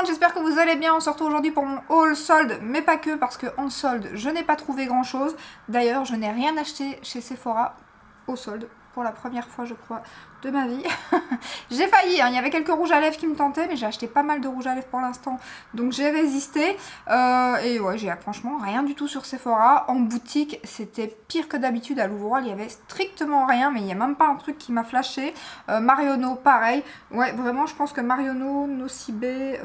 monde, j'espère que vous allez bien. On se retrouve aujourd'hui pour mon haul solde, mais pas que, parce que en solde, je n'ai pas trouvé grand chose. D'ailleurs, je n'ai rien acheté chez Sephora au solde, pour la première fois, je crois, de ma vie. J'ai failli, hein. Il y avait quelques rouges à lèvres qui me tentaient, mais j'ai acheté pas mal de rouges à lèvres pour l'instant, donc j'ai résisté. Et ouais, j'ai franchement rien du tout sur Sephora. En boutique, c'était pire que d'habitude. À Louvreval, il y avait strictement rien, mais il n'y a même pas un truc qui m'a flashé. Marionneau, pareil. Ouais, vraiment, je pense que Marionneau, Nocibé,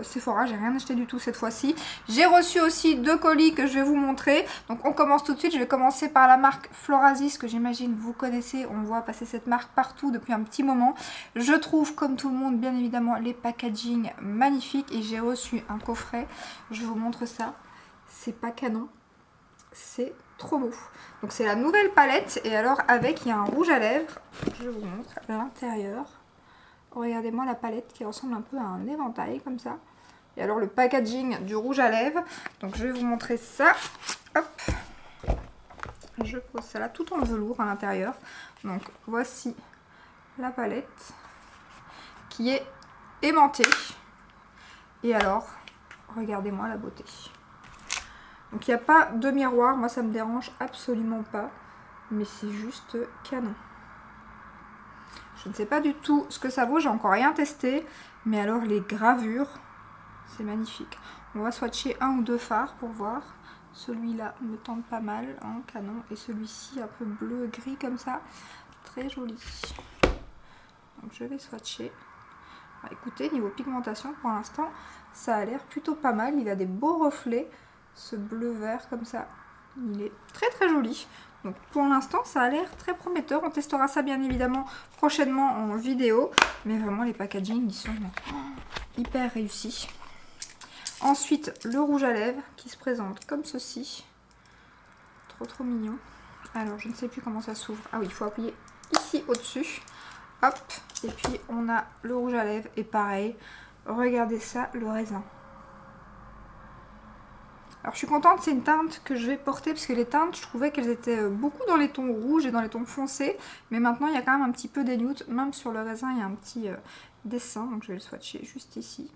Sephora, j'ai rien acheté du tout cette fois-ci. J'ai reçu aussi 2 colis que je vais vous montrer. Donc on commence tout de suite. Je vais commencer par la marque Florasis, que j'imagine vous connaissez. On voit passer cette marque partout depuis un petit moment. Je trouve, comme tout le monde, bien évidemment, les packaging magnifiques. Et j'ai reçu un coffret. Je vous montre ça. C'est pas canon. C'est trop beau. Donc c'est la nouvelle palette. Et alors avec, il y a un rouge à lèvres. Je vous montre à l'intérieur. Regardez-moi la palette qui ressemble un peu à un éventail comme ça. Et alors le packaging du rouge à lèvres. Donc je vais vous montrer ça. Hop. Je pose ça là tout en velours à l'intérieur. Donc voici la palette qui est aimantée. Et alors, regardez-moi la beauté. Donc il n'y a pas de miroir. Moi ça me dérange absolument pas. Mais c'est juste canon. Je ne sais pas du tout ce que ça vaut. J'ai encore rien testé. Mais alors les gravures, c'est magnifique. On va swatcher un ou deux fards pour voir. Celui-là me tente pas mal, hein, canon. Et celui-ci un peu bleu-gris comme ça. Très joli. Donc je vais swatcher. Ah, écoutez, niveau pigmentation, pour l'instant, ça a l'air plutôt pas mal. Il a des beaux reflets. Ce bleu-vert comme ça. Il est très très joli. Donc pour l'instant, ça a l'air très prometteur. On testera ça bien évidemment prochainement en vidéo. Mais vraiment, les packaging, ils sont hyper réussis. Ensuite, le rouge à lèvres qui se présente comme ceci. Trop mignon. Alors, je ne sais plus comment ça s'ouvre. Ah oui, il faut appuyer ici au-dessus. Hop. Et puis, on a le rouge à lèvres. Et pareil, regardez ça, le raisin. Alors, je suis contente, c'est une teinte que je vais porter. Parce que les teintes, je trouvais qu'elles étaient beaucoup dans les tons rouges et dans les tons foncés. Mais maintenant, il y a quand même un petit peu des nudes. Même sur le raisin, il y a un petit dessin. Donc, je vais le swatcher juste ici.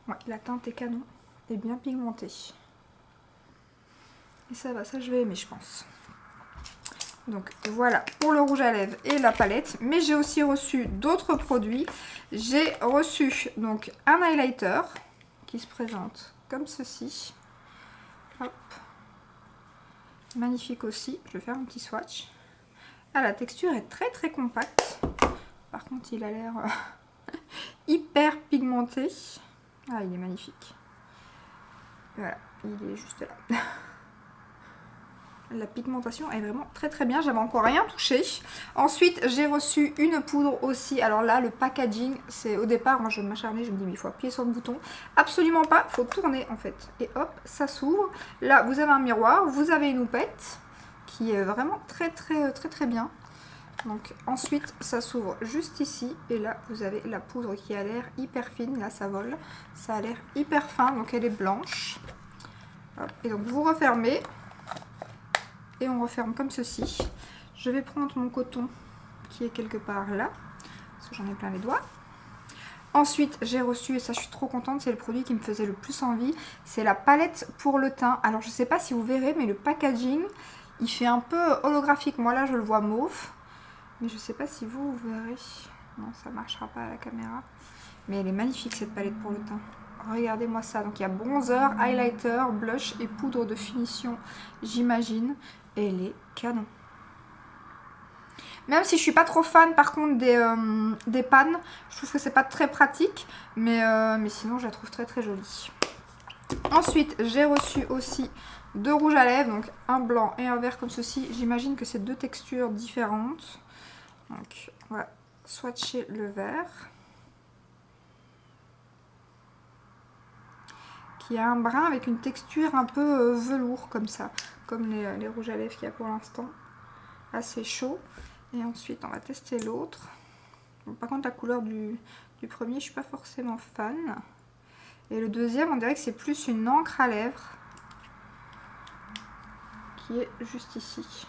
Ouais, la teinte est canon et bien pigmentée. Et ça va, ça je vais aimer je pense. Donc voilà pour le rouge à lèvres et la palette. Mais j'ai aussi reçu d'autres produits. J'ai reçu donc un highlighter qui se présente comme ceci. Hop. Magnifique aussi. Je vais faire un petit swatch. Ah, la texture est très compacte. Par contre il a l'air hyper pigmenté. Ah, il est magnifique. Voilà, il est juste là. La pigmentation est vraiment très bien. J'avais encore rien touché. Ensuite, j'ai reçu une poudre aussi. Alors là, le packaging, c'est au départ, moi je m'acharnais, je me dis mais il faut appuyer sur le bouton. Absolument pas, il faut tourner en fait. Et hop, ça s'ouvre. Là, vous avez un miroir, vous avez une houppette qui est vraiment très bien. Donc ensuite, ça s'ouvre juste ici. Et là, vous avez la poudre qui a l'air hyper fine. Là, ça vole. Ça a l'air hyper fin, donc elle est blanche. Hop. Et donc vous refermez. Et on referme comme ceci. Je vais prendre mon coton qui est quelque part là. Parce que j'en ai plein les doigts. Ensuite, j'ai reçu, et ça je suis trop contente, c'est le produit qui me faisait le plus envie. C'est la palette pour le teint. Alors je sais pas si vous verrez, mais le packaging, il fait un peu holographique. Moi là, je le vois mauve. Mais je sais pas si vous verrez. Non, ça marchera pas à la caméra. Mais elle est magnifique cette palette pour le teint. Regardez-moi ça. Donc il y a bronzer, highlighter, blush et poudre de finition, j'imagine. Elle est canon. Même si je suis pas trop fan par contre des pannes, je trouve que c'est pas très pratique. Mais sinon je la trouve très jolie. Ensuite j'ai reçu aussi 2 rouges à lèvres. Donc un blanc et un vert comme ceci. J'imagine que c'est 2 textures différentes. Donc on va swatcher le vert. Qui a un brun avec une texture un peu velours comme ça. Comme les rouges à lèvres qu'il y a pour l'instant. Assez chaud. Et ensuite on va tester l'autre. Bon, par contre la couleur du premier je suis pas forcément fan. Et le deuxième on dirait que c'est plus une encre à lèvres. Qui est juste ici.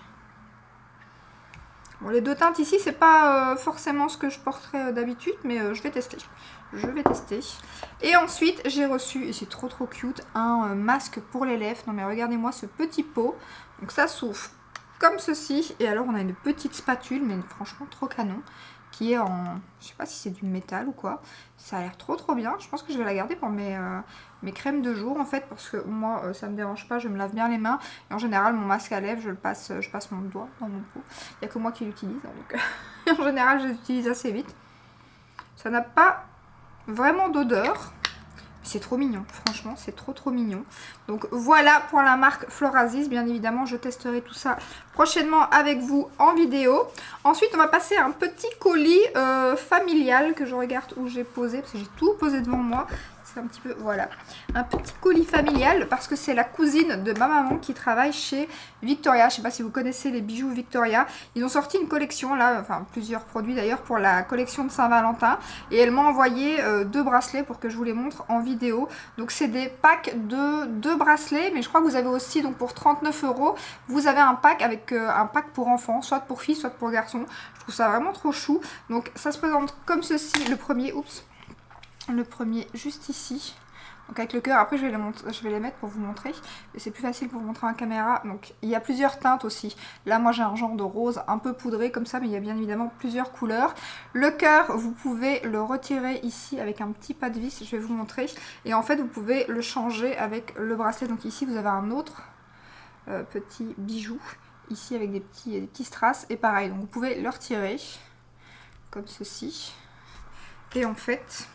Bon, les deux teintes ici, c'est pas forcément ce que je porterais d'habitude, mais je vais tester. Je vais tester. Et ensuite, j'ai reçu, et c'est trop cute, un masque pour les lèvres. Non mais regardez-moi ce petit pot. Donc ça s'ouvre comme ceci. Et alors on a une petite spatule, mais franchement trop canon. Qui est en, je sais pas si c'est du métal ou quoi. Ça a l'air trop bien. Je pense que je vais la garder pour mes crèmes de jour en fait. Parce que moi, ça me dérange pas, je me lave bien les mains. Et en général, mon masque à lèvres, je passe mon doigt dans mon pot. Il n'y a que moi qui l'utilise. Donc en général, je l'utilise assez vite. Ça n'a pas vraiment d'odeur. C'est trop mignon, franchement, c'est trop mignon. Donc voilà pour la marque Florasis. Bien évidemment, je testerai tout ça prochainement avec vous en vidéo. Ensuite, on va passer à un petit colis familial que je regarde où j'ai posé, parce que j'ai tout posé devant moi. C'est un petit peu, voilà, un petit colis familial parce que c'est la cousine de ma maman qui travaille chez Victoria. Je sais pas si vous connaissez les bijoux Victoria. Ils ont sorti une collection là, enfin plusieurs produits d'ailleurs pour la collection de Saint-Valentin. Et elle m'a envoyé 2 bracelets pour que je vous les montre en vidéo. Donc c'est des packs de 2 bracelets, mais je crois que vous avez aussi, donc pour 39 €, vous avez un pack avec un pack pour enfants, soit pour filles, soit pour garçons. Je trouve ça vraiment trop chou. Donc ça se présente comme ceci, le premier, oups. Le premier juste ici, donc avec le cœur. Après je vais les mettre pour vous montrer, et c'est plus facile pour vous montrer en caméra. Donc il y a plusieurs teintes aussi. Là moi j'ai un genre de rose un peu poudré comme ça, mais il y a bien évidemment plusieurs couleurs. Le cœur, vous pouvez le retirer ici avec un petit pas de vis, je vais vous montrer. Et en fait vous pouvez le changer avec le bracelet. Donc ici vous avez un autre petit bijou ici avec des petits strass, et pareil, donc vous pouvez le retirer comme ceci, et en fait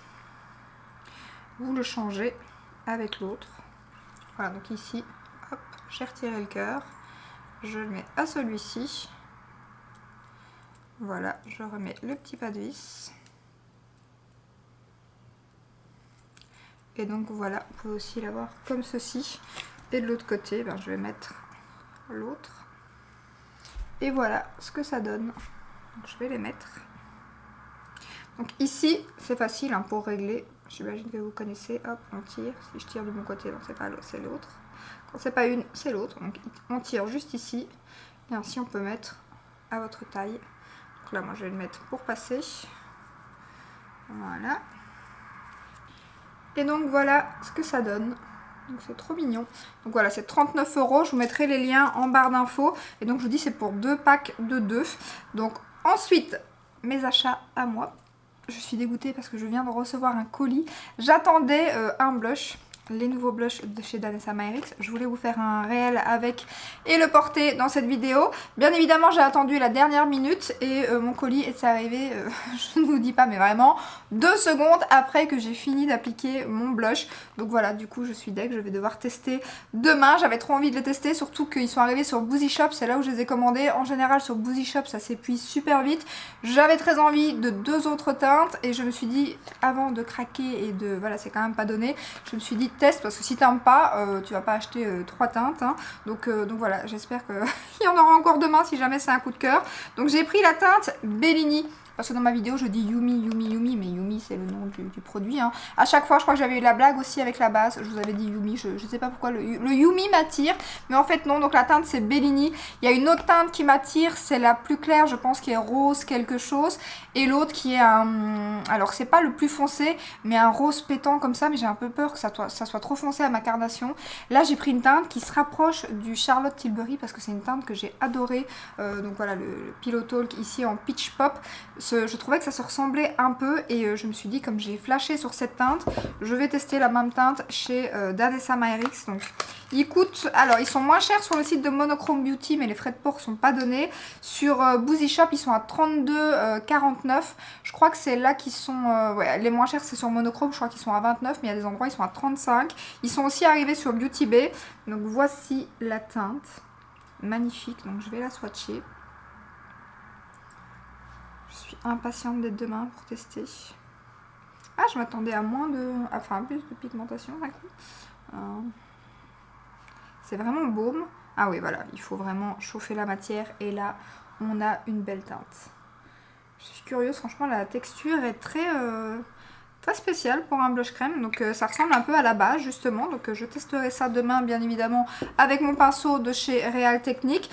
vous le changez avec l'autre. Voilà, donc ici, hop, j'ai retiré le cœur. Je le mets à celui-ci. Voilà, je remets le petit pas de vis. Et donc voilà, vous pouvez aussi l'avoir comme ceci. Et de l'autre côté, ben, je vais mettre l'autre. Et voilà ce que ça donne. Donc je vais les mettre. Donc ici, c'est facile hein, pour régler. J'imagine que vous connaissez. Hop, on tire. Si je tire de mon côté, donc c'est pas l'autre, c'est l'autre. Quand c'est pas une, c'est l'autre. Donc on tire juste ici. Et ainsi on peut mettre à votre taille. Donc là, moi je vais le mettre pour passer. Voilà. Et donc voilà ce que ça donne. Donc c'est trop mignon. Donc voilà, c'est 39 €. Je vous mettrai les liens en barre d'infos. Et donc je vous dis, c'est pour 2 packs de 2. Donc ensuite, mes achats à moi. Je suis dégoûtée parce que je viens de recevoir un colis. J'attendais un blush, les nouveaux blushs de chez Danessa Myricks. Je voulais vous faire un réel avec et le porter dans cette vidéo. Bien évidemment, j'ai attendu la dernière minute et mon colis est arrivé, je ne vous dis pas, mais vraiment 2 secondes après que j'ai fini d'appliquer mon blush. Donc voilà, du coup, je suis deg, je vais devoir tester demain. J'avais trop envie de les tester, surtout qu'ils sont arrivés sur Boozy Shop, c'est là où je les ai commandés. En général, sur Boozy Shop, ça s'épuise super vite. J'avais très envie de 2 autres teintes et je me suis dit, avant de craquer et de... Voilà, c'est quand même pas donné. Je me suis dit, teste, parce que si t'aimes pas, tu vas pas acheter 3 teintes. Hein. Donc voilà, j'espère qu'il y en aura encore demain si jamais c'est un coup de cœur. Donc j'ai pris la teinte Bellini. Parce que dans ma vidéo, je dis Yumi, mais Yumi, c'est le nom du produit. Hein. À chaque fois, je crois que j'avais eu la blague aussi avec la base. Je vous avais dit Yumi, je sais pas pourquoi le Yumi m'attire. Mais en fait, non. Donc la teinte, c'est Bellini. Il y a une autre teinte qui m'attire, c'est la plus claire, je pense, qui est rose quelque chose. Et l'autre qui est un... Alors, c'est pas le plus foncé, mais un rose pétant comme ça. Mais j'ai un peu peur que ça soit trop foncé à ma carnation. Là, j'ai pris une teinte qui se rapproche du Charlotte Tilbury parce que c'est une teinte que j'ai adorée. Donc voilà, le Pillow Talk ici en Peach Pop. Je trouvais que ça se ressemblait un peu et je me suis dit, comme j'ai flashé sur cette teinte, je vais tester la même teinte chez Danessa Myricks. Donc ils coûtent, alors ils sont moins chers sur le site de Monochrome Beauty, mais les frais de port sont pas donnés. Sur Boozy Shop, ils sont à 32,49. Je crois que c'est là qu'ils sont, ouais, les moins chers c'est sur Monochrome, je crois qu'ils sont à 29, mais il y a des endroits ils sont à 35. Ils sont aussi arrivés sur Beauty Bay. Donc voici la teinte, magnifique, donc je vais la swatcher. Je suis impatiente d'être demain pour tester. Ah, je m'attendais à moins de... Enfin, plus de pigmentation d'un coup. C'est vraiment baume. Ah oui, voilà, il faut vraiment chauffer la matière. Et là, on a une belle teinte. Je suis curieuse, franchement, la texture est très spéciale pour un blush crème. Donc ça ressemble un peu à la base, justement. Donc je testerai ça demain, bien évidemment, avec mon pinceau de chez Real Technique.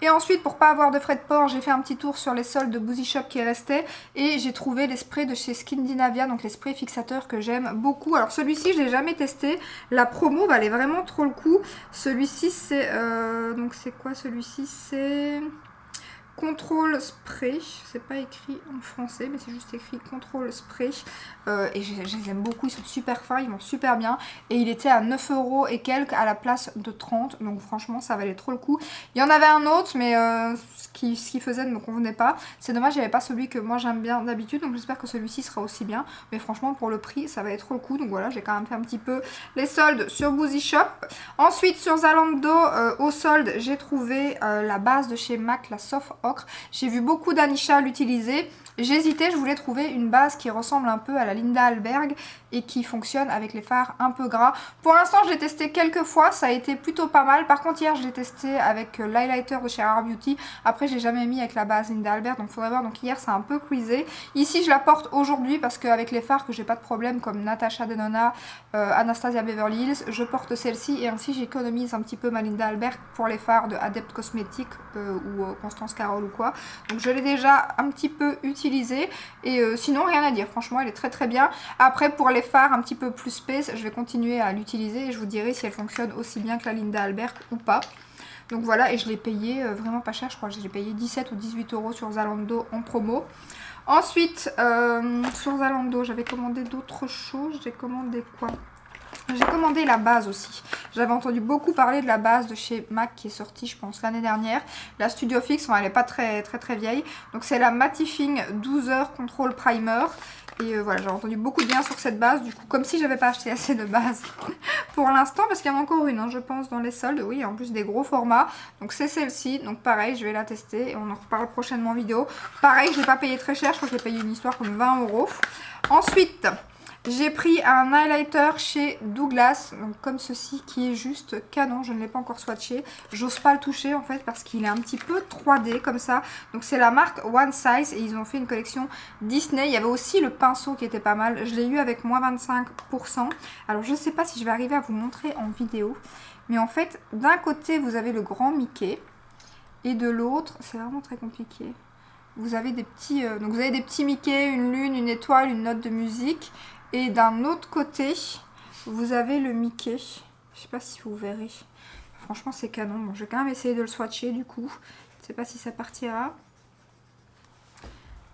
Et ensuite, pour pas avoir de frais de port, j'ai fait un petit tour sur les soldes de Boozy Shop qui restaient et j'ai trouvé les sprays de chez Skindinavia, donc les sprays fixateurs que j'aime beaucoup. Alors celui-ci, je l'ai jamais testé. La promo valait vraiment trop le coup. Celui-ci, c'est... donc c'est quoi celui-ci? C'est... Control Spray, c'est pas écrit en français mais c'est juste écrit Control Spray et je les aime beaucoup, ils sont super fins, ils vont super bien et il était à 9 € et quelques à la place de 30, donc franchement ça valait trop le coup. Il y en avait un autre mais ce qu'il faisait ne me convenait pas, c'est dommage, il n'y avait pas celui que moi j'aime bien d'habitude, donc j'espère que celui-ci sera aussi bien, mais franchement pour le prix ça valait trop le coup, donc voilà, j'ai quand même fait un petit peu les soldes sur Boozy Shop. Ensuite sur Zalando au solde j'ai trouvé la base de chez MAC, la Soft Ocre. J'ai vu beaucoup d'Anisha l'utiliser. J'hésitais, je voulais trouver une base qui ressemble un peu à la Linda Alberg et qui fonctionne avec les fards un peu gras. Pour l'instant, je l'ai testé quelques fois, ça a été plutôt pas mal. Par contre, hier, je l'ai testé avec l'highlighter de chez Rare Beauty. Après, j'ai jamais mis avec la base Linda Alberg, donc faudrait voir. Donc hier, c'est un peu creasé. Ici, je la porte aujourd'hui parce qu'avec les fards que j'ai pas de problème comme Natasha Denona, Anastasia Beverly Hills, je porte celle-ci et ainsi j'économise un petit peu ma Linda Alberg pour les fards de Adept Cosmetics ou Constance Carole ou quoi. Donc je l'ai déjà un petit peu utilisée et sinon rien à dire, franchement elle est très très bien. Après pour les fards un petit peu plus space, je vais continuer à l'utiliser et je vous dirai si elle fonctionne aussi bien que la Linda Alberg ou pas. Donc voilà, et je l'ai payé vraiment pas cher, je crois que je l'ai payé 17 ou 18 € sur Zalando en promo. Ensuite, sur Zalando, j'avais commandé d'autres choses. J'ai commandé quoi? J'ai commandé la base aussi. J'avais entendu beaucoup parler de la base de chez MAC qui est sortie, je pense, l'année dernière. La Studio Fix, elle n'est pas très vieille. Donc c'est la Mattifying 12 heures Control Primer. Et voilà, j'ai entendu beaucoup de bien sur cette base. Du coup, comme si j'avais pas acheté assez de bases pour l'instant, parce qu'il y en a encore une, hein, je pense, dans les soldes. Oui, en plus des gros formats. Donc c'est celle-ci. Donc pareil, je vais la tester et on en reparle prochainement en vidéo. Pareil, je l'ai pas payé très cher. Je crois que j'ai payé une histoire comme 20 €. Ensuite... j'ai pris un highlighter chez Douglas, donc comme ceci, qui est juste canon. Je ne l'ai pas encore swatché. J'ose pas le toucher en fait parce qu'il est un petit peu 3D comme ça. Donc c'est la marque One Size et ils ont fait une collection Disney. Il y avait aussi le pinceau qui était pas mal. Je l'ai eu avec moins 25%. Alors je ne sais pas si je vais arriver à vous montrer en vidéo. Mais en fait, d'un côté vous avez le grand Mickey et de l'autre, c'est vraiment très compliqué. Vous avez des petits, donc vous avez des petits Mickey, une lune, une étoile, une note de musique. Et d'un autre côté, vous avez le Mickey. Je sais pas si vous verrez. Franchement, c'est canon. Bon, je vais quand même essayer de le swatcher du coup. Je sais pas si ça partira.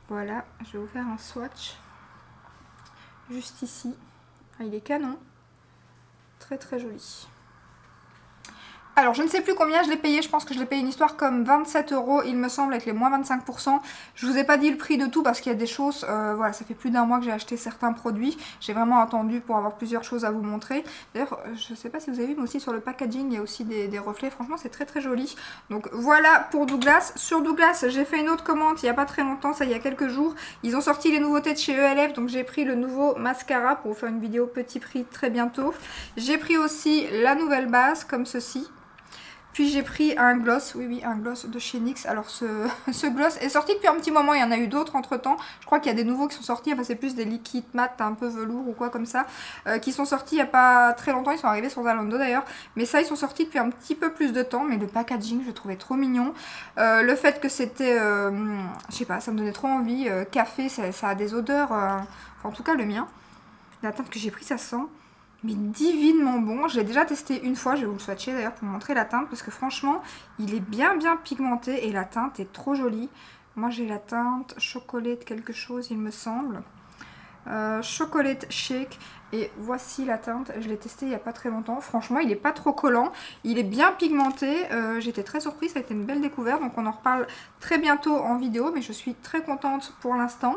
Voilà, je vais vous faire un swatch. Juste ici. Ah, il est canon. Très très joli. Alors, je ne sais plus combien je l'ai payé. Je pense que je l'ai payé une histoire comme 27 €, il me semble, avec les moins 25%. Je vous ai pas dit le prix de tout parce qu'il y a des choses... voilà, ça fait plus d'un mois que j'ai acheté certains produits. J'ai vraiment attendu pour avoir plusieurs choses à vous montrer. D'ailleurs, je sais pas si vous avez vu, mais aussi sur le packaging, il y a aussi des reflets. Franchement, c'est très très joli. Donc, voilà pour Douglas. Sur Douglas, j'ai fait une autre commande il n'y a pas très longtemps, ça il y a quelques jours. Ils ont sorti les nouveautés de chez ELF, donc j'ai pris le nouveau mascara pour vous faire une vidéo petit prix très bientôt. J'ai pris aussi la nouvelle base, comme ceci. Puis j'ai pris un gloss, oui, un gloss de chez NYX. Alors ce gloss est sorti depuis un petit moment, il y en a eu d'autres entre temps. Je crois qu'il y a des nouveaux qui sont sortis, enfin c'est plus des liquides mat, un peu velours ou quoi comme ça, qui sont sortis il n'y a pas très longtemps, ils sont arrivés sur Zalando d'ailleurs. Mais ça, ils sont sortis depuis un petit peu plus de temps, mais le packaging, je le trouvais trop mignon. Le fait que c'était, je sais pas, ça me donnait trop envie. Café, ça a des odeurs, enfin en tout cas le mien. La teinte que j'ai pris, ça sent... mais divinement bon. Je l'ai déjà testé une fois, je vais vous le swatcher d'ailleurs pour vous montrer la teinte parce que franchement il est bien pigmenté et la teinte est trop jolie. Moi j'ai la teinte chocolate quelque chose il me semble, chocolate shake, et voici la teinte. Je l'ai testé il n'y a pas très longtemps, franchement il n'est pas trop collant, il est bien pigmenté, j'étais très surprise, ça a été une belle découverte, donc on en reparle très bientôt en vidéo, mais je suis très contente pour l'instant.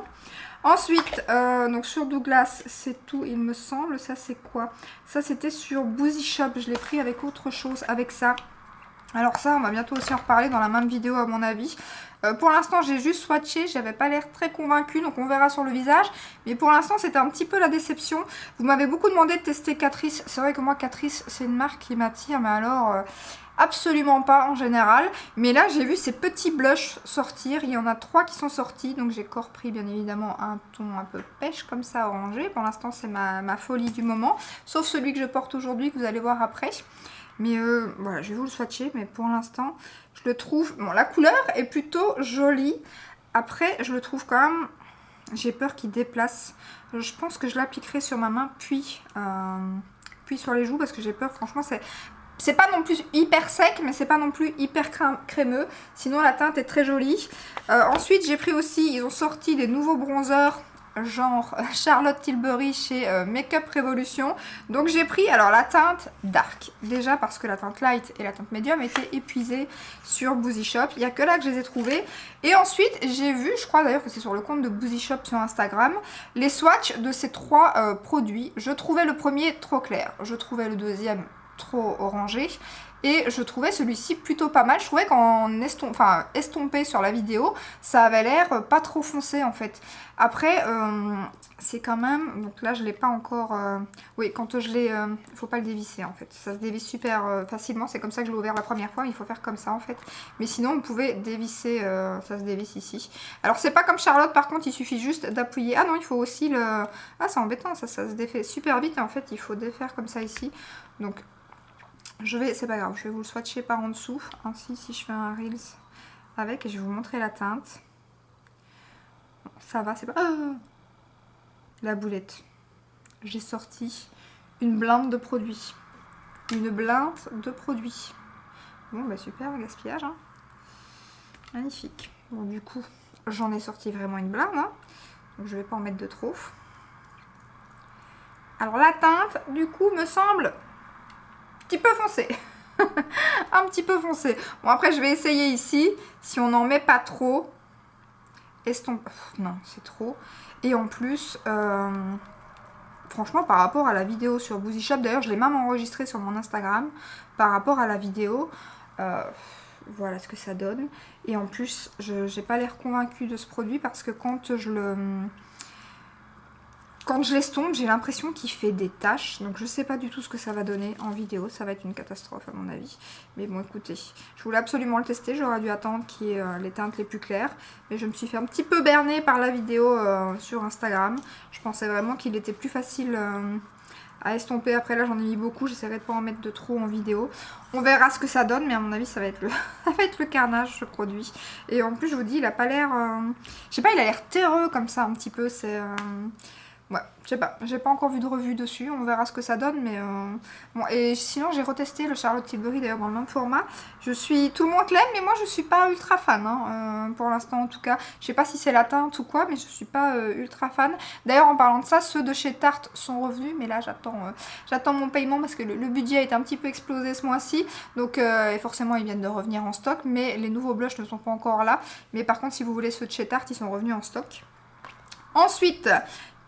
Ensuite, donc sur Douglas, c'est tout, il me semble. Ça, c'est quoi? Ça, c'était sur Boozy Shop. Je l'ai pris avec autre chose, avec ça. Alors ça, on va bientôt aussi en reparler dans la même vidéo, à mon avis. Pour l'instant, j'ai juste swatché. J'avais pas l'air très convaincue, donc on verra sur le visage. Mais pour l'instant, c'était un petit peu la déception. Vous m'avez beaucoup demandé de tester Catrice. C'est vrai que moi, Catrice, c'est une marque qui m'attire, mais alors... absolument pas en général, mais là j'ai vu ces petits blushs sortir, il y en a 3 qui sont sortis, donc j'ai encore pris bien évidemment un ton un peu pêche comme ça, orangé. Pour l'instant c'est ma folie du moment, sauf celui que je porte aujourd'hui que vous allez voir après. Mais voilà, je vais vous le swatcher, mais pour l'instant, je le trouve... Bon, la couleur est plutôt jolie. Après, je le trouve quand même... J'ai peur qu'il déplace. Je pense que je l'appliquerai sur ma main, puis sur les joues, parce que j'ai peur, franchement, c'est pas non plus hyper sec, mais c'est pas non plus hyper crémeux. Sinon, la teinte est très jolie. Ensuite, j'ai pris aussi, ils ont sorti des nouveaux bronzers, genre Charlotte Tilbury chez Makeup Revolution. Donc j'ai pris alors la teinte Dark. Déjà parce que la teinte Light et la teinte Medium étaient épuisées sur Boozy Shop. Il n'y a que là que je les ai trouvées. Et ensuite j'ai vu, je crois d'ailleurs que c'est sur le compte de Boozy Shop sur Instagram, les swatchs de ces trois produits. Je trouvais le premier trop clair. Je trouvais le deuxième trop orangé. Et je trouvais celui-ci plutôt pas mal. Je trouvais qu'en estompé sur la vidéo, ça avait l'air pas trop foncé en fait. Après, c'est quand même... Donc là, je l'ai pas encore... Oui, quand je l'ai... Il faut pas le dévisser en fait. Ça se dévisse super facilement. C'est comme ça que je l'ai ouvert la première fois. Il faut faire comme ça en fait. Mais sinon, vous pouvez dévisser... ça se dévisse ici. Alors, c'est pas comme Charlotte. Par contre, il suffit juste d'appuyer. Ah non, il faut aussi le... Ah, c'est embêtant. Ça se défait super vite. Et en fait, il faut défaire comme ça ici. Donc... c'est pas grave, je vais vous le swatcher par en dessous, ainsi si je fais un Reels avec, et je vais vous montrer la teinte. Bon, ça va, c'est pas... Ah, la boulette. J'ai sorti une blinde de produits. Une blinde de produits. Bon, bah super, gaspillage. Hein. Magnifique. Bon, du coup, j'en ai sorti vraiment une blinde. Hein. Donc, je vais pas en mettre de trop. Alors, la teinte, du coup, me semble... petit peu foncé. Un petit peu foncé. Bon, après, je vais essayer ici. Si on n'en met pas trop. Non, c'est trop. Et en plus, franchement, par rapport à la vidéo sur Boozy Shop, d'ailleurs, je l'ai même enregistré sur mon Instagram. Par rapport à la vidéo, voilà ce que ça donne. Et en plus, je n'ai pas l'air convaincue de ce produit parce que quand je l'estompe, j'ai l'impression qu'il fait des taches. Donc je sais pas du tout ce que ça va donner en vidéo. Ça va être une catastrophe à mon avis. Mais bon, écoutez, je voulais absolument le tester. J'aurais dû attendre qu'il y ait les teintes les plus claires. Mais je me suis fait un petit peu berner par la vidéo sur Instagram. Je pensais vraiment qu'il était plus facile à estomper. Après là, j'en ai mis beaucoup. J'essaierai de pas en mettre de trop en vidéo. On verra ce que ça donne. Mais à mon avis, ça va être le carnage, ce produit. Et en plus, je vous dis, il a pas l'air... je sais pas, il a l'air terreux comme ça un petit peu. C'est... Ouais, je sais pas, j'ai pas encore vu de revue dessus, on verra ce que ça donne, mais bon, et sinon j'ai retesté le Charlotte Tilbury d'ailleurs dans le même format. Tout le monde l'aime, mais moi je suis pas ultra fan, hein, pour l'instant en tout cas. Je sais pas si c'est la teinte ou quoi, mais je suis pas ultra fan. D'ailleurs en parlant de ça, ceux de chez Tarte sont revenus, mais là j'attends mon paiement parce que le budget a été un petit peu explosé ce mois-ci, donc et forcément ils viennent de revenir en stock, mais les nouveaux blushs ne sont pas encore là. Mais par contre si vous voulez ceux de chez Tarte, ils sont revenus en stock. Ensuite...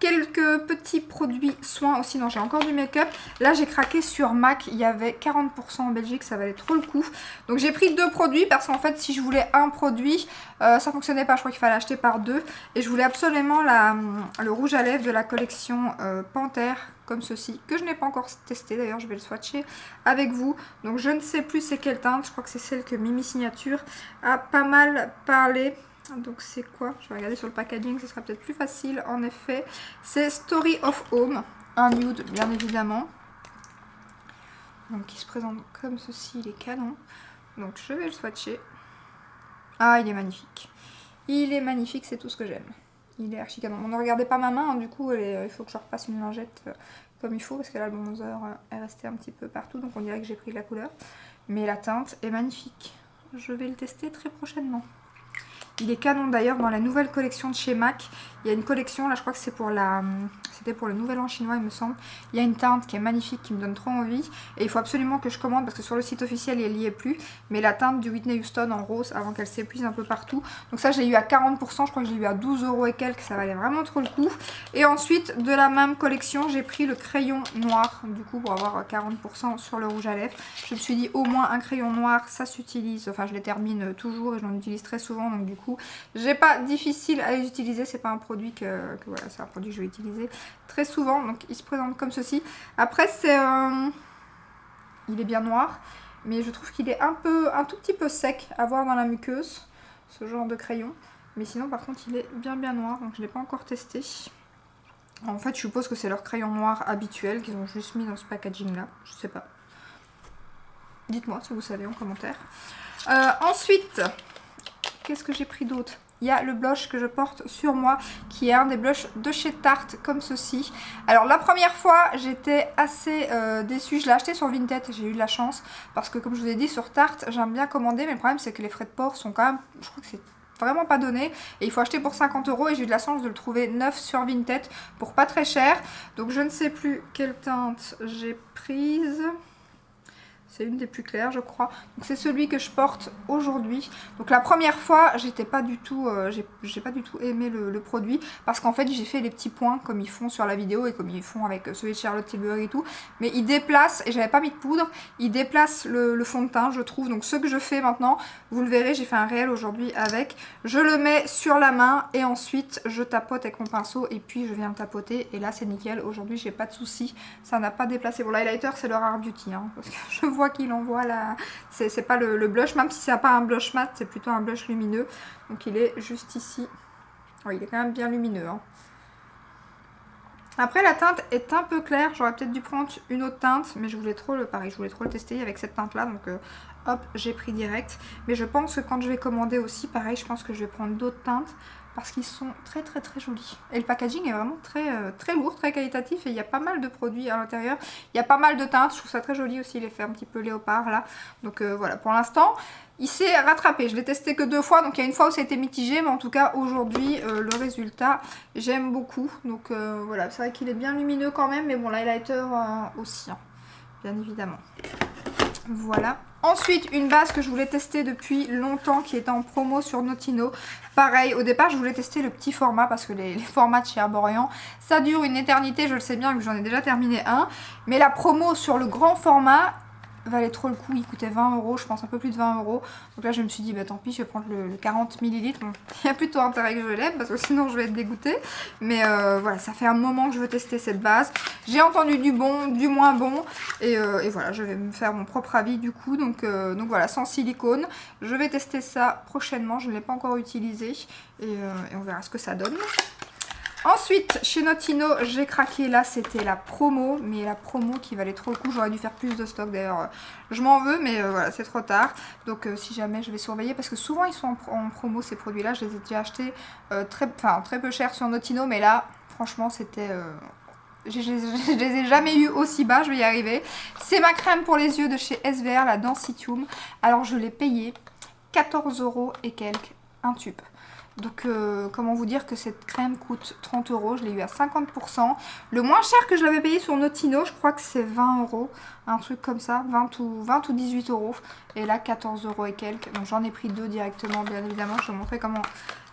quelques petits produits soins aussi. Non, j'ai encore du make-up. Là, j'ai craqué sur MAC. Il y avait 40% en Belgique. Ça valait trop le coup. Donc, j'ai pris 2 produits parce qu'en fait, si je voulais un produit, ça fonctionnait pas. Je crois qu'il fallait acheter par 2. Et je voulais absolument le rouge à lèvres de la collection Panthère, comme ceci, que je n'ai pas encore testé. D'ailleurs, je vais le swatcher avec vous. Donc, je ne sais plus c'est quelle teinte. Je crois que c'est celle que Mimi Signature a pas mal parlé. Donc c'est quoi? Je vais regarder sur le packaging, ce sera peut-être plus facile. En effet, c'est Story of Home, un nude bien évidemment. Donc il se présente comme ceci, il est canon. Donc je vais le swatcher. Ah, il est magnifique. Il est magnifique, c'est tout ce que j'aime. Il est archi canon. On ne regardait pas ma main, hein, du coup il faut que je repasse une lingette comme il faut, parce que là le bronzer est resté un petit peu partout, donc on dirait que j'ai pris de la couleur. Mais la teinte est magnifique. Je vais le tester très prochainement. Il est canon d'ailleurs dans la nouvelle collection de chez MAC. Il y a une collection, là je crois que c'est pour c'était pour le nouvel an chinois il me semble. Il y a une teinte qui est magnifique, qui me donne trop envie. Et il faut absolument que je commande parce que sur le site officiel elle n'y est plus. Mais la teinte du Whitney Houston en rose avant qu'elle s'épuise un peu partout. Donc ça je l'ai eu à 40%, je crois que je l'ai eu à 12 € et quelques, ça valait vraiment trop le coup. Et ensuite de la même collection j'ai pris le crayon noir du coup pour avoir 40% sur le rouge à lèvres. Je me suis dit au moins un crayon noir ça s'utilise, enfin je les termine toujours et j'en utilise très souvent donc du coup j'ai pas difficile à les utiliser, c'est pas un produit que voilà, c'est un produit que je vais utiliser très souvent. Donc il se présente comme ceci. Après c'est il est bien noir, mais je trouve qu'il est un tout petit peu sec à voir dans la muqueuse, ce genre de crayon. Mais sinon par contre il est bien noir, donc je l'ai pas encore testé. En fait je suppose que c'est leur crayon noir habituel qu'ils ont juste mis dans ce packaging là, je sais pas. Dites-moi si vous savez en commentaire. Ensuite, qu'est-ce que j'ai pris d'autre? Il y a le blush que je porte sur moi, qui est un des blushs de chez Tarte, comme ceci. Alors la première fois, j'étais assez déçue. Je l'ai acheté sur Vinted, j'ai eu de la chance. Parce que comme je vous ai dit, sur Tarte, j'aime bien commander. Mais le problème, c'est que les frais de port sont quand même... Je crois que c'est vraiment pas donné. Et il faut acheter pour 50 € et j'ai eu de la chance de le trouver neuf sur Vinted pour pas très cher. Donc je ne sais plus quelle teinte j'ai prise. C'est une des plus claires, je crois. Donc c'est celui que je porte aujourd'hui. Donc la première fois, j'étais pas du tout, j'ai pas du tout aimé le produit parce qu'en fait j'ai fait les petits points comme ils font sur la vidéo et comme ils font avec celui de Charlotte Tilbury et tout. Mais ils déplacent, et j'avais pas mis de poudre, ils déplacent le fond de teint, je trouve. Donc ce que je fais maintenant, vous le verrez, j'ai fait un réel aujourd'hui avec. Je le mets sur la main et ensuite je tapote avec mon pinceau et puis je viens le tapoter. Et là c'est nickel. Aujourd'hui j'ai pas de soucis, ça n'a pas déplacé. Bon, l'highlighter c'est le Rare Beauty, hein, parce que je vois qu'il envoie là, c'est pas le blush, même si c'est pas un blush mat, c'est plutôt un blush lumineux. Donc il est juste ici. Oui, il est quand même bien lumineux. Hein. Après la teinte est un peu claire, j'aurais peut-être dû prendre une autre teinte, mais je voulais trop le tester avec cette teinte là, donc hop, j'ai pris direct. Mais je pense que quand je vais commander aussi, pareil, je pense que je vais prendre d'autres teintes. Parce qu'ils sont très jolis. Et le packaging est vraiment très lourd, très qualitatif. Et il y a pas mal de produits à l'intérieur. Il y a pas mal de teintes. Je trouve ça très joli aussi, l'effet un petit peu léopard là. Donc voilà, pour l'instant, il s'est rattrapé. Je l'ai testé que 2 fois. Donc il y a une fois où ça a été mitigé. Mais en tout cas, aujourd'hui, le résultat, j'aime beaucoup. Donc voilà, c'est vrai qu'il est bien lumineux quand même. Mais bon, l'highlighter aussi, hein, bien évidemment. Voilà. Ensuite, une base que je voulais tester depuis longtemps qui était en promo sur Notino. Pareil, au départ, je voulais tester le petit format parce que les formats de chez Herborian, ça dure une éternité, je le sais bien, vu que j'en ai déjà terminé un. Mais la promo sur le grand format valait trop le coup, il coûtait 20 €, je pense un peu plus de 20 €. Donc là je me suis dit bah tant pis, je vais prendre le 40 ml. Bon, il y a plutôt intérêt que je l'aime parce que sinon je vais être dégoûtée. Mais voilà, ça fait un moment que je veux tester cette base. J'ai entendu du bon, du moins bon. Et voilà, je vais me faire mon propre avis du coup. Donc voilà, sans silicone. Je vais tester ça prochainement, je ne l'ai pas encore utilisé. Et on verra ce que ça donne. Ensuite, chez Notino, j'ai craqué. Là, c'était la promo. Mais la promo qui valait trop le coup. J'aurais dû faire plus de stock. D'ailleurs, je m'en veux. Mais voilà, c'est trop tard. Donc, si jamais, je vais surveiller. Parce que souvent, ils sont en promo, ces produits-là. Je les ai déjà achetés très peu cher sur Notino. Mais là, franchement, c'était... je les ai jamais eu aussi bas. Je vais y arriver. C'est ma crème pour les yeux de chez SVR, la Densitium. Alors, je l'ai payée 14 € et quelques. Un tube. Donc comment vous dire que cette crème coûte 30 €, je l'ai eu à 50%. Le moins cher que je l'avais payé sur Notino, je crois que c'est 20 €, un truc comme ça, 20 ou 18 €. Et là 14 € et quelques, donc j'en ai pris 2 directement bien évidemment, je vais vous montrer comment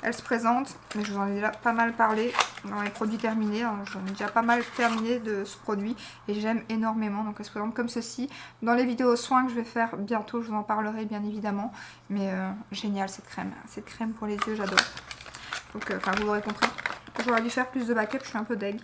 elle se présente. Mais je vous en ai déjà pas mal parlé dans les produits terminés, hein. J'en ai déjà pas mal terminé de ce produit et j'aime énormément. Donc elle se présente comme ceci. Dans les vidéos soins que je vais faire bientôt, je vous en parlerai bien évidemment. Mais génial cette crème pour les yeux, j'adore. Donc vous l'aurez compris, j'aurais dû faire plus de backup, je suis un peu deg.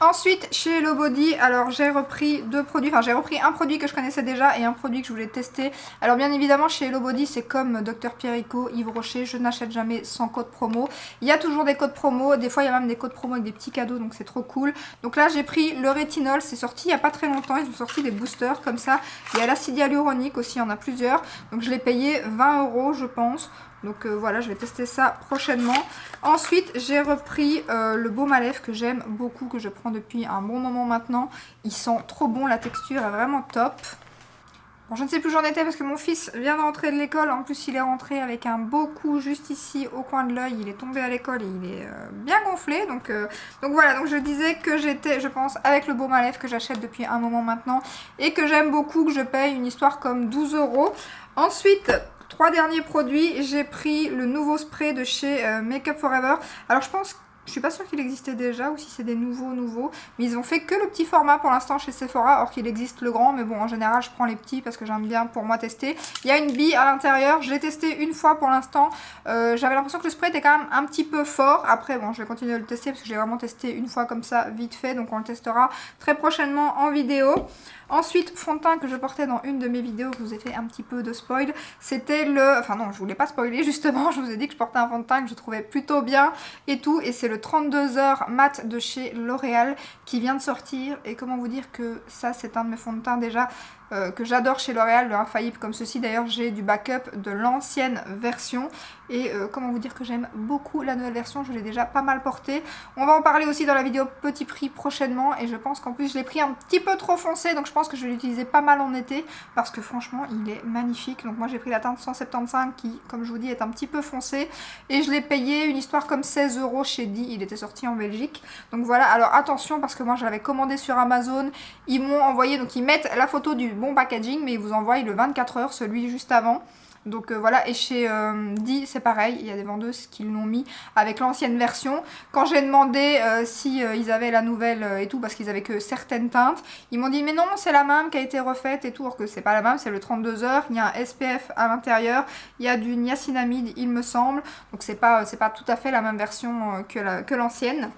Ensuite, chez Hello Body, alors j'ai repris deux produits, enfin j'ai repris un produit que je connaissais déjà et un produit que je voulais tester. Alors bien évidemment, chez Hello Body, c'est comme Dr Pierrico, Yves Rocher, je n'achète jamais sans code promo. Il y a toujours des codes promo, des fois il y a même des codes promo avec des petits cadeaux, donc c'est trop cool. Donc là j'ai pris le rétinol, c'est sorti il n'y a pas très longtemps, ils ont sorti des boosters comme ça. Il y a l'acide hyaluronique aussi, il y en a plusieurs, donc je l'ai payé 20 € je pense. Donc voilà, je vais tester ça prochainement. Ensuite, j'ai repris le baume à lèvres que j'aime beaucoup, que je prends depuis un bon moment maintenant. Il sent trop bon, la texture est vraiment top. Bon, je ne sais plus où j'en étais parce que mon fils vient de rentrer de l'école. En plus, il est rentré avec un beau coup juste ici au coin de l'œil. Il est tombé à l'école et il est bien gonflé. Donc voilà, donc je disais que j'étais, je pense, avec le baume à lèvres que j'achète depuis un moment maintenant. Et que j'aime beaucoup, que je paye une histoire comme 12 €. Ensuite... 3 derniers produits, j'ai pris le nouveau spray de chez Make Up For Ever. Alors je suis pas sûre qu'il existait déjà ou si c'est des nouveaux. Mais ils ont fait que le petit format pour l'instant chez Sephora, or qu'il existe le grand. Mais bon, en général, je prends les petits parce que j'aime bien pour moi tester. Il y a une bille à l'intérieur, je l'ai testé une fois pour l'instant. J'avais l'impression que le spray était quand même un petit peu fort. Après, bon, je vais continuer à le tester parce que j'ai vraiment testé une fois comme ça, vite fait. Donc on le testera très prochainement en vidéo. Ensuite, fond de teint que je portais dans une de mes vidéos, que je vous ai fait un petit peu de spoil, c'était le... Enfin non, je voulais pas spoiler justement, je vous ai dit que je portais un fond de teint que je trouvais plutôt bien et tout. Et c'est le 32 heures mat de chez L'Oréal qui vient de sortir. Et comment vous dire que ça, c'est un de mes fonds de teint déjà que j'adore chez L'Oréal, le infaillible comme ceci. D'ailleurs j'ai du backup de l'ancienne version et comment vous dire que j'aime beaucoup la nouvelle version, je l'ai déjà pas mal portée. On va en parler aussi dans la vidéo petit prix prochainement et je pense qu'en plus je l'ai pris un petit peu trop foncé, donc je pense que je vais l'utiliser pas mal en été parce que franchement il est magnifique. Donc moi j'ai pris la teinte 175 qui, comme je vous dis, est un petit peu foncé et je l'ai payé une histoire comme 16 € chez Di, il était sorti en Belgique. Donc voilà, alors attention parce que moi je l'avais commandé sur Amazon, ils m'ont envoyé, donc ils mettent la photo du bon packaging mais ils vous envoient le 24 heures, celui juste avant. Donc voilà, et chez Di c'est pareil, il y a des vendeuses qui l'ont mis avec l'ancienne version. Quand j'ai demandé si ils avaient la nouvelle et tout, parce qu'ils avaient que certaines teintes, ils m'ont dit mais non c'est la même qui a été refaite et tout, alors que c'est pas la même, c'est le 32 heures, il y a un SPF à l'intérieur, il y a du niacinamide il me semble, donc c'est pas tout à fait la même version que l'ancienne.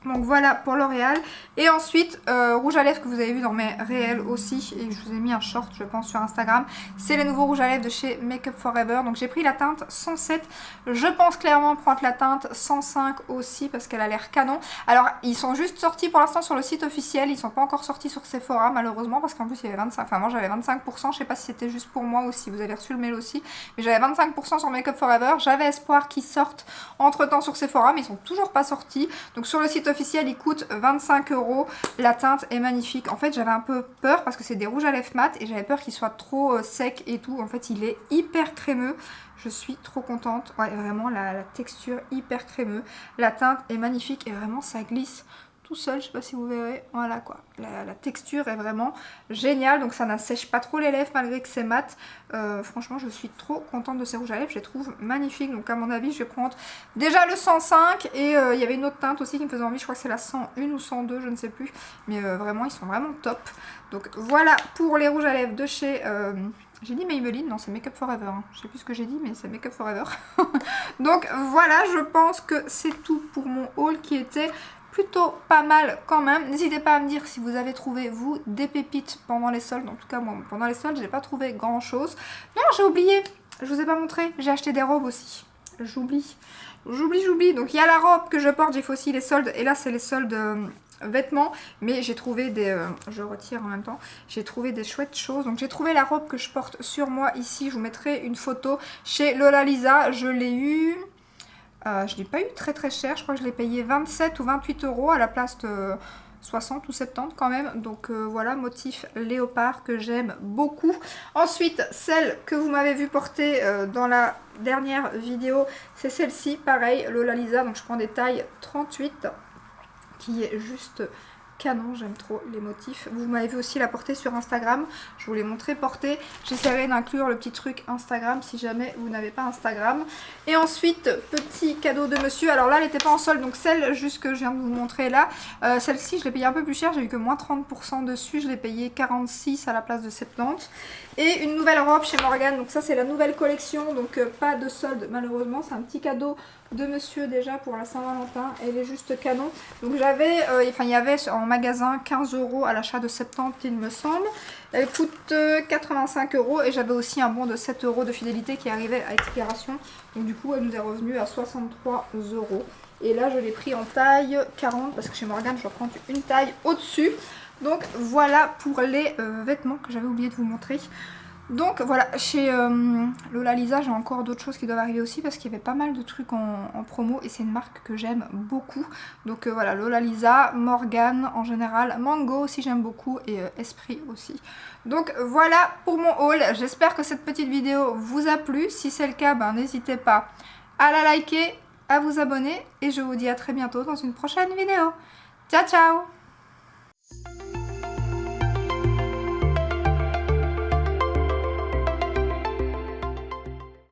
Donc voilà pour L'Oréal. Et ensuite, rouge à lèvres que vous avez vu dans mes réels aussi. Et je vous ai mis un short, je pense, sur Instagram. C'est les nouveaux rouges à lèvres de chez Make Up For Ever. Donc j'ai pris la teinte 107. Je pense clairement prendre la teinte 105 aussi parce qu'elle a l'air canon. Alors, ils sont juste sortis pour l'instant sur le site officiel. Ils sont pas encore sortis sur Sephora, malheureusement. Parce qu'en plus, il y avait 25%. Enfin, moi, j'avais 25%. Je sais pas si c'était juste pour moi ou si vous avez reçu le mail aussi. Mais j'avais 25% sur Make Up For Ever. J'avais espoir qu'ils sortent entre-temps sur Sephora. Mais ils sont toujours pas sortis. Donc sur le site officiel il coûte 25 €. La teinte est magnifique. En fait j'avais un peu peur parce que c'est des rouges à lèvres mat et j'avais peur qu'il soit trop sec et tout. En fait il est hyper crémeux. Je suis trop contente. Ouais vraiment la texture hyper crémeux. La teinte est magnifique et vraiment ça glisse tout seul, je sais pas si vous verrez, voilà quoi, la texture est vraiment géniale, donc ça n'assèche pas trop les lèvres malgré que c'est mat. Franchement je suis trop contente de ces rouges à lèvres, je les trouve magnifiques, donc à mon avis je vais prendre déjà le 105 et il y avait une autre teinte aussi qui me faisait envie, je crois que c'est la 101 ou 102, je ne sais plus, mais vraiment ils sont vraiment top. Donc voilà pour les rouges à lèvres de chez... j'ai dit Maybelline, non c'est Make Up For Ever, hein. Je sais plus ce que j'ai dit mais c'est Make Up For Ever. Donc voilà, je pense que c'est tout pour mon haul qui était plutôt pas mal quand même. N'hésitez pas à me dire si vous avez trouvé vous des pépites pendant les soldes. En tout cas moi pendant les soldes j'ai pas trouvé grand chose. Non j'ai oublié, je vous ai pas montré, j'ai acheté des robes aussi. J'oublie. Donc il y a la robe que je porte, j'ai fait aussi les soldes et là c'est les soldes vêtements, mais j'ai trouvé des je retire en même temps, j'ai trouvé des chouettes choses. Donc j'ai trouvé la robe que je porte sur moi ici, je vous mettrai une photo chez Lola Lisa, je l'ai eu je l'ai pas eu très très cher, je crois que je l'ai payé 27 ou 28 € à la place de 60 ou 70 quand même. Donc voilà, motif léopard que j'aime beaucoup. Ensuite, celle que vous m'avez vu porter dans la dernière vidéo, c'est celle-ci, pareil, Lola Lisa. Donc je prends des tailles 38, qui est juste... canon, j'aime trop les motifs. Vous m'avez vu aussi la porter sur Instagram, je vous l'ai montré porter. J'essaierai d'inclure le petit truc Instagram si jamais vous n'avez pas Instagram. Et ensuite, petit cadeau de monsieur. Alors là, elle n'était pas en solde, donc celle juste que je viens de vous montrer là, celle-ci je l'ai payée un peu plus cher, j'ai eu que moins 30% dessus, je l'ai payée 46 à la place de 70. Et une nouvelle robe chez Morgan, donc ça c'est la nouvelle collection, donc pas de solde malheureusement, c'est un petit cadeau de monsieur déjà pour la Saint-Valentin, elle est juste canon. Donc j'avais, il y avait en magasin 15 € à l'achat de 70 il me semble, elle coûte 85 € et j'avais aussi un bon de 7 € de fidélité qui arrivait à expiration, donc du coup elle nous est revenue à 63 €. Et là je l'ai pris en taille 40 parce que chez Morgan je dois prendre une taille au-dessus. Donc voilà pour les vêtements que j'avais oublié de vous montrer. Donc voilà, chez Lola Lisa, j'ai encore d'autres choses qui doivent arriver aussi parce qu'il y avait pas mal de trucs en promo et c'est une marque que j'aime beaucoup. Donc voilà, Lola Lisa, Morgan en général, Mango aussi j'aime beaucoup et Esprit aussi. Donc voilà pour mon haul, j'espère que cette petite vidéo vous a plu. Si c'est le cas, n'hésitez pas à la liker, à vous abonner et je vous dis à très bientôt dans une prochaine vidéo. Ciao ciao!